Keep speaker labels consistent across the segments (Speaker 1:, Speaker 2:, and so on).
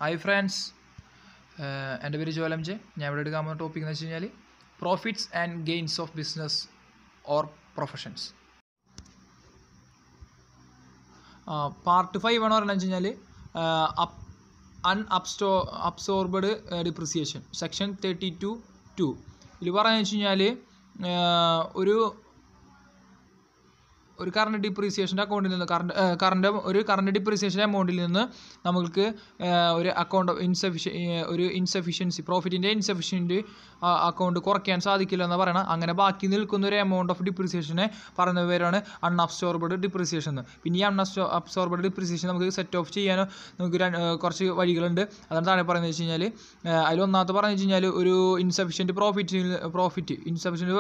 Speaker 1: Hi friends, എൻ്റെ പേര് ജോലം J. ഞാൻ ഇവിടെ എടുക്കാൻ പോകുന്ന ടോപ്പിക് എന്ന് വെച്ച് കഴിഞ്ഞാൽ profits and gains of business or professions. Part 5 എന്ന് പറഞ്ഞു വെച്ച് കഴിഞ്ഞാൽ അബ്സോർബഡ് ഡിപ്രിസിയേഷൻ, സെക്ഷൻ 32(2). ഇതിൽ പറഞ്ഞു വെച്ച് കഴിഞ്ഞാൽ ഒരു കറണ്ട് ഡിപ്രീസിയേഷൻ്റെ അക്കൗണ്ടിൽ നിന്ന് കറണ്ട് ഡിപ്രീസിയേഷൻ എമൗണ്ടിൽ നിന്ന് നമുക്ക് ഒരു അക്കൗണ്ട് ഇൻസഫിഷ്യൻസി, പ്രോഫിറ്റിൻ്റെ ഇൻസഫിഷ്യൻറ്റ് അക്കൗണ്ട് കുറയ്ക്കാൻ സാധിക്കില്ല എന്ന് പറയണം. അങ്ങനെ ബാക്കി നിൽക്കുന്ന ഒരു എമൗണ്ട് ഓഫ് ഡിപ്രീസിയേഷനെ പറയുന്ന പേരാണ് അൺഅബ്സോർബഡ് ഡിപ്രീസിയേഷൻ എന്ന്. പിന്നെ ഈ അബ്സോർബഡ് ഡിപ്രീസിയേഷൻ നമുക്ക് സെറ്റ് ഓഫ് ചെയ്യാനോ നമുക്ക് കുറച്ച് വഴികളുണ്ട്. അതാണ് താഴെ പറയുന്നത് വെച്ച് കഴിഞ്ഞാൽ, അതിൽ ഒന്നാമത്തെ പറഞ്ഞു വെച്ച് കഴിഞ്ഞാൽ ഒരു ഇൻസഫിഷ്യൻറ്റ്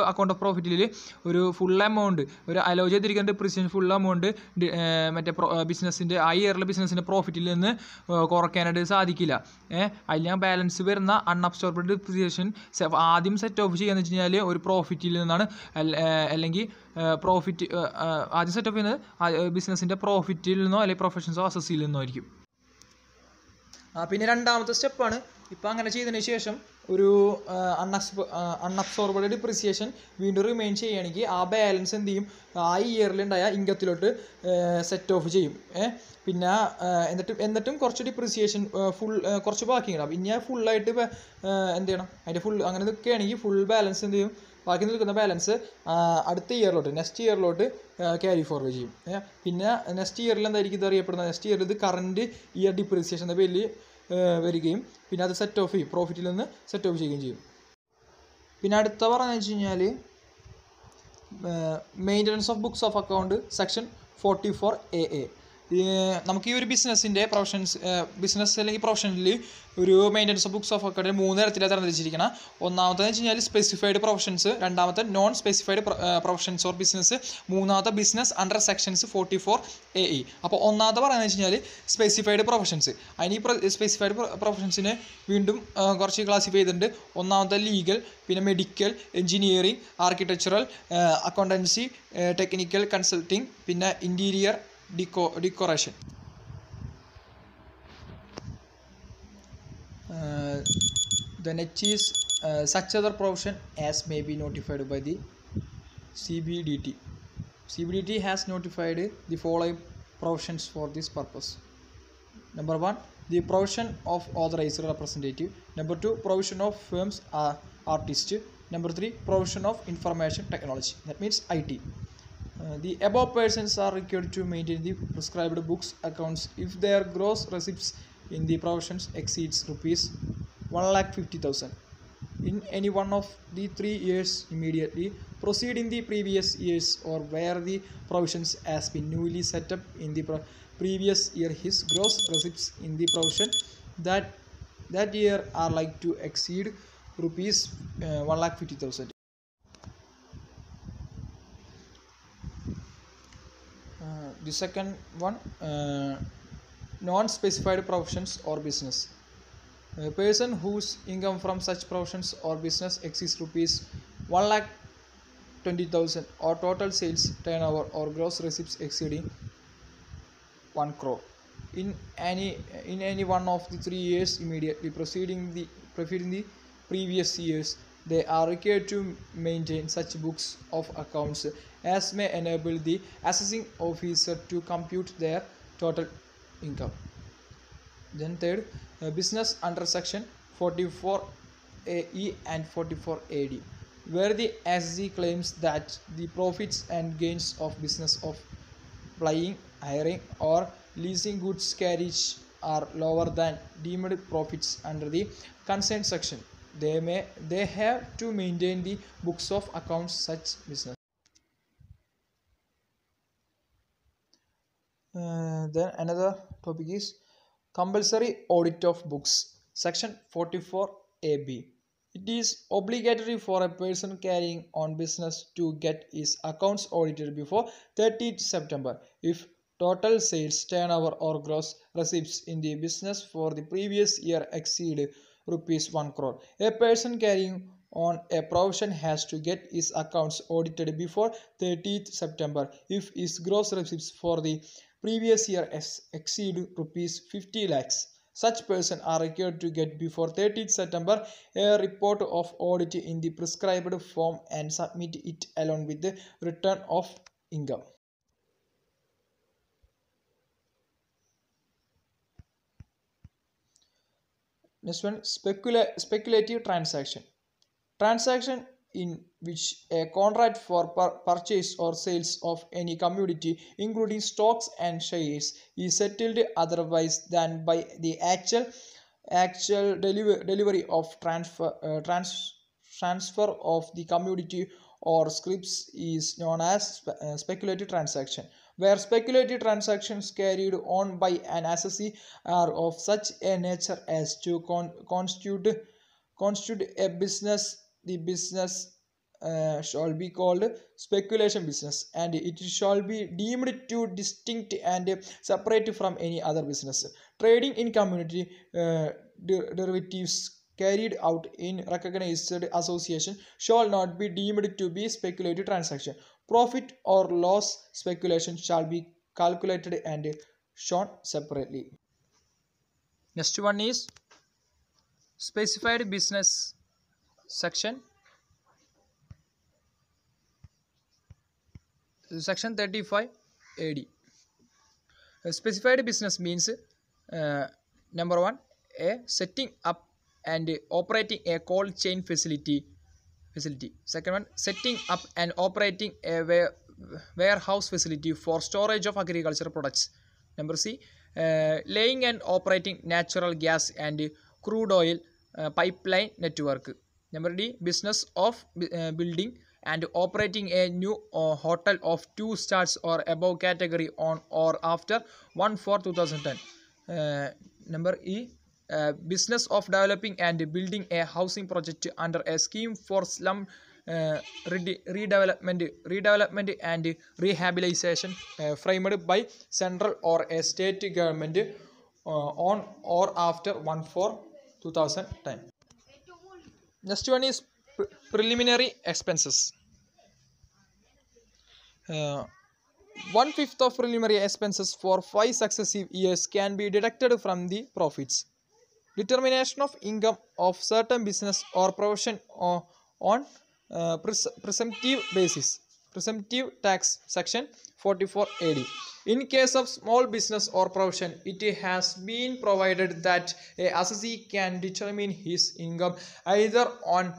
Speaker 1: അക്കൗണ്ട് ഓഫ് പ്രോഫിറ്റിൽ ഒരു ഫുൾ എമൗണ്ട്, ഒരു അലോ ചെയ്തിരിക്കുന്ന ഡിപ്രീസിയേഷൻ ഫുൾ എമൗണ്ട് മറ്റേ ബിസിനസ്സിൻ്റെ ആ ഇയറിലെ ബിസിനസ്സിൻ്റെ പ്രോഫിറ്റിൽ നിന്ന് കുറയ്ക്കാനായിട്ട് സാധിക്കില്ല. അതിൽ ഞാൻ ബാലൻസ് വരുന്ന അൺഅബ്സോർബഡ് ഡിപ്രീസിയേഷൻ ആദ്യം സെറ്റ് ഓഫ് ചെയ്യുകയെന്ന് വെച്ച് കഴിഞ്ഞാൽ ഒരു പ്രോഫിറ്റിൽ നിന്നാണ്. അല്ലെങ്കിൽ പ്രോഫിറ്റ് ആദ്യം സെറ്റ് ഓഫ് ചെയ്യുന്നത് ബിസിനസ്സിൻ്റെ പ്രോഫിറ്റിൽ നിന്നോ അല്ലെങ്കിൽ പ്രൊഫഷൻസോ അസസ്സിൽ നിന്നോ ആയിരിക്കും. പിന്നെ രണ്ടാമത്തെ സ്റ്റെപ്പാണ്, ഇപ്പോൾ അങ്ങനെ ചെയ്തതിന് ശേഷം ഒരു അൺഅബ്സോർബഡ് ഡിപ്രിസിയേഷൻ വീണ്ടും റിമെയിൻ ചെയ്യുകയാണെങ്കിൽ ആ ബാലൻസ് എന്ത് ചെയ്യും, ആ ഇയറിലുണ്ടായ ഇൻകത്തിലോട്ട് സെറ്റ് ഓഫ് ചെയ്യും. പിന്നെ എന്നിട്ടും കുറച്ച് ഡിപ്രിസിയേഷൻ കുറച്ച് ബാക്കി ഉണ്ടാവും. പിന്നെ ഫുള്ളായിട്ട് എന്ത് ചെയ്യണം, അതിൻ്റെ ഫുൾ അങ്ങനെ നിൽക്കുകയാണെങ്കിൽ ഫുൾ ബാലൻസ് എന്ത് ചെയ്യും, ബാക്കി നിൽക്കുന്ന ബാലൻസ് അടുത്ത ഇയറിലോട്ട്, നെക്സ്റ്റ് ഇയറിലോട്ട് ക്യാരി ഫോർവേഡ് ചെയ്യും. പിന്നെ നെക്സ്റ്റ് ഇയറിൽ എന്തായിരിക്കും ഇത് അറിയപ്പെടുന്നത്, നെക്സ്റ്റ് ഇയറിൽ ഇത് കറണ്ട് ഇയർ ഡിപ്രിസിയേഷൻ എന്ന പേരിൽ വരികയും പിന്നെ അത് സെറ്റ് ഓഫ് ചെയ്യും, പ്രോഫിറ്റിൽ നിന്ന് സെറ്റ് ഓഫ് ചെയ്യുകയും ചെയ്യും. പിന്നെ അടുത്ത പറഞ്ഞു വെച്ച് കഴിഞ്ഞാൽ maintenance of books of account, section 44A. നമുക്ക് ഈ ഒരു ബിസിനസ്സിൻ്റെ ബിസിനസ് അല്ലെങ്കിൽ പ്രൊഫഷനിൽ ഒരു maintenance of books of account 3 തരത്തിലാണ് തരംതിരിച്ചിരിക്കണം. ഒന്നാമത്തെന്ന് വെച്ച് കഴിഞ്ഞാൽ സ്പെസിഫൈഡ് പ്രൊഫഷൻസ്, രണ്ടാമത്തെ non specified professions or business, മൂന്നാമത്തെ ബിസിനസ് അണ്ടർ സെക്ഷൻസ് 44AE. അപ്പോൾ ഒന്നാമത്തെ പറയുന്നത് വെച്ച് കഴിഞ്ഞാൽ സ്പെസിഫൈഡ് പ്രൊഫഷൻസ്. അതിന് ഈ സ്പെസിഫൈഡ് പ്രൊഫഷൻസിന് വീണ്ടും കുറച്ച് ക്ലാസിഫൈ ചെയ്തിട്ടുണ്ട്. ഒന്നാമത്തെ ലീഗൽ, പിന്നെ medical, engineering, architectural, accountancy, technical consulting, പിന്നെ interior decoration. The next is such other profession as may be notified by the CBDT. CBDT has notified the following professions for this purpose. Number 1, the profession of authorized representative. Number 2, profession of firms artist. Number 3, profession of information technology, that means IT. The above persons are required to maintain the prescribed books accounts if their gross receipts in the professions exceeds rupees 1,50,000 in any one of the 3 years immediately preceding the previous years, or where the provisions has been newly set up in the previous year. His gross receipts in the provision that year are like to exceed rupees 1,50,000. The second one, non-specified professions or business. A person whose income from such professions or business exceeds rupees 1,20,000 or total sales turnover or gross receipts exceeding 1 crore in any one of the 3 years immediately preceding the previous years, they are required to maintain such books of accounts as may enable the assessing officer to compute their total income. Then third, business under section 44AE and 44AD, where the assessee claims that the profits and gains of business of buying, hiring or leasing goods carriage are lower than deemed profits under the concerned section. They have to maintain the books of accounts such business. Then another topic is compulsory audit of books, section 44AB. It is obligatory for a person carrying on business to get his accounts audited before 30th September if total sales, turnover or gross receipts in the business for the previous year exceed rupees 1 crore. A person carrying on a profession has to get his accounts audited before 30th September if his gross receipts for the previous year exceed rupees 50 lakhs. Such persons are required to get before 30th September a report of audit in the prescribed form and submit it along with the return of income. Next one, speculative transaction. Transaction in which a contract for purchase or sales of any commodity, including stocks and shares, is settled otherwise than by the actual delivery of transfer of the commodity or scripts is known as speculative transaction, where speculative transactions carried on by an assessee are of such a nature as to constitute a business. The business shall be called speculation business, and it shall be deemed to distinct and separate from any other business. Trading in commodity derivatives carried out in recognized association shall not be deemed to be speculative transaction. Profit or loss speculation shall be calculated and shown separately. Next one is specified business section. Section 35 AD. Specified business means number one, a setting up and operating a cold chain facility. Second one, setting up and operating a warehouse facility for storage of agricultural products. Number C, laying and operating natural gas and crude oil pipeline network. Number D, business of building and operating a new hotel of 2 stars or above category on or after 1/4/2010. Number E, business of developing and building a housing project under a scheme for slum redevelopment and rehabilitation framed by central or a state government on or after 1/4/2010. Next one is preliminary expenses. 1/5 of preliminary expenses for 5 successive years can be deducted from the profits. Determination of income of certain business or profession on presumptive basis. Presumptive tax, section 44 AD. In case of small business or profession, it has been provided that a assessee can determine his income either on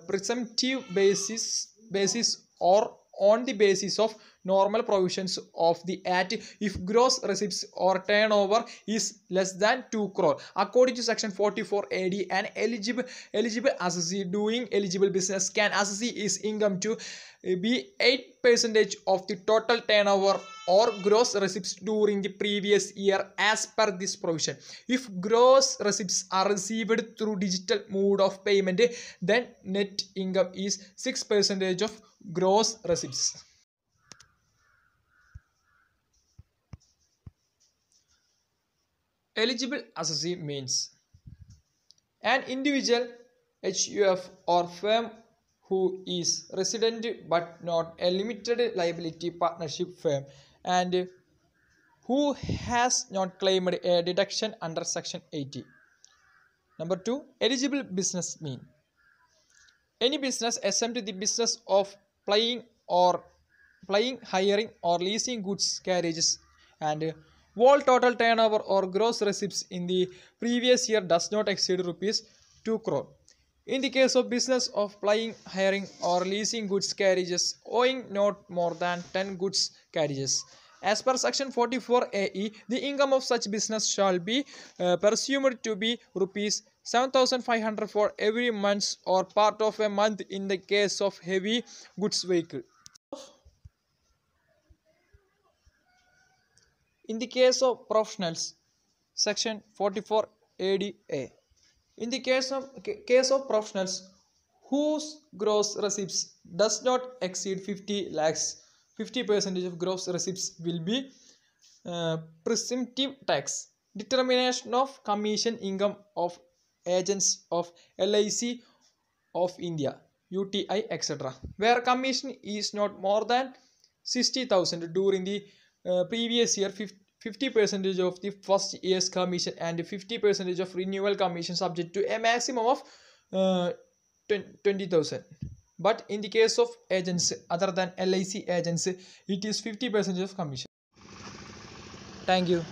Speaker 1: presumptive basis or on the basis of normal provisions of the Act if gross receipts or turnover is less than 2 crore. According to section 44 AD, an eligible assessee doing eligible business can assess his income to be 8% of the total turnover or gross receipts during the previous year as per this provision. If gross receipts are received through digital mode of payment, then net income is 6% of gross receipts. Eligible assessee means an individual, HUF or firm who is resident but not a limited liability partnership firm and who has not claimed a deduction under section 80. Number 2, eligible business mean any business except the business of plying, hiring or leasing goods carriages, and whole total turnover or gross receipts in the previous year does not exceed rupees 2 crore. In the case of business of plying, hiring or leasing goods carriages owing not more than 10 goods carriages. As per section 44 AE, the income of such business shall be presumed to be rupees 7,500 for every month or part of a month in the case of heavy goods vehicle. In the case of professionals, section 44 ADA. In the case of professionals whose gross receipts does not exceed 50 lakhs, 50% of gross receipts will be presumptive tax. Determination of commission income of agents of LIC of India, UTI, etc., where commission is not more than 60,000 during the previous year. 50% of the first year's commission and 50% of renewal commission subject to a maximum of 20,000. But in the case of agents other than LIC agents, it is 50% of commission. Thank you.